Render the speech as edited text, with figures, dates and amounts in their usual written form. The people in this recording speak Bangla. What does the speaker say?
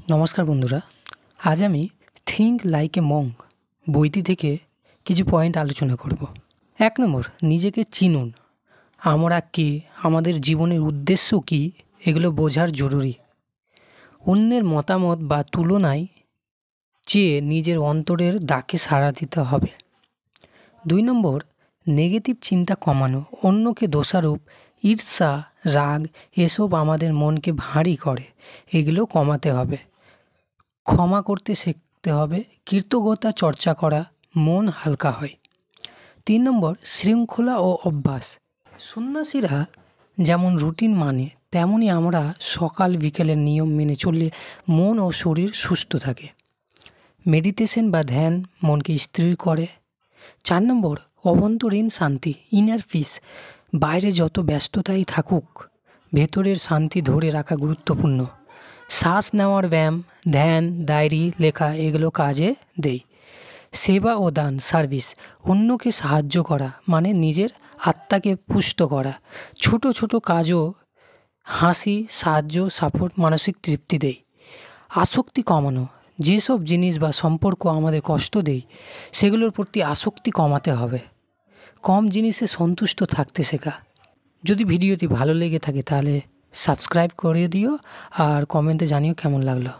নমস্কার বন্ধুরা, আজ আমি থিঙ্ক লাইক এ মঙ্ক বইটি থেকে কিছু পয়েন্ট আলোচনা করব। 1 নম্বর, নিজেকে চিনুন। আমরা কে, আমাদের জীবনের উদ্দেশ্য কী, এগুলো বোঝার জরুরি। অন্যের মতামত বা তুলনায় চেয়ে নিজের অন্তরের ডাকে সাড়া দিতে হবে। 2 নম্বর, নেগেটিভ চিন্তা কমানো। অন্যকে দোষারোপ, ঈর্ষা, রাগ এসব আমাদের মনকে ভারী করে, এগুলো কমাতে হবে। ক্ষমা করতে শিখতে হবে, কৃতজ্ঞতা চর্চা করা, মন হালকা হয়। 3 নম্বর, শৃঙ্খলা ও অভ্যাস। সন্ন্যাসীরা যেমন রুটিন মানে, তেমনই আমরা সকাল বিকেলের নিয়ম মেনে চললে মন ও শরীর সুস্থ থাকে। মেডিটেশন বা ধ্যান মনকে স্থির করে। 4 নম্বর, অভ্যন্তরীণ শান্তি, ইনার পিস। বাইরে যত ব্যস্ততাই থাকুক, ভেতরের শান্তি ধরে রাখা গুরুত্বপূর্ণ। শ্বাস নেওয়ার ব্যায়াম, ধ্যান, ডায়েরি লেখা এগুলো কাজে দেয়। সেবা ও দান, সার্ভিস। অন্যকে সাহায্য করা মানে নিজের আত্মাকে পুষ্ট করা। ছোট ছোট কাজও হাসি, সাহায্য, সাপোর্ট মানসিক তৃপ্তি দেয়। আসক্তি কমানো। যেসব জিনিস বা সম্পর্ক আমাদের কষ্ট দেয়, সেগুলোর প্রতি আসক্তি কমাতে হবে। কম জিনিসে সন্তুষ্ট থাকতে শেখা। যদি ভিডিওটি ভালো লেগে থাকে তাহলে সাবস্ক্রাইব করে দিও আর কমেন্টে জানিও কেমন লাগলো।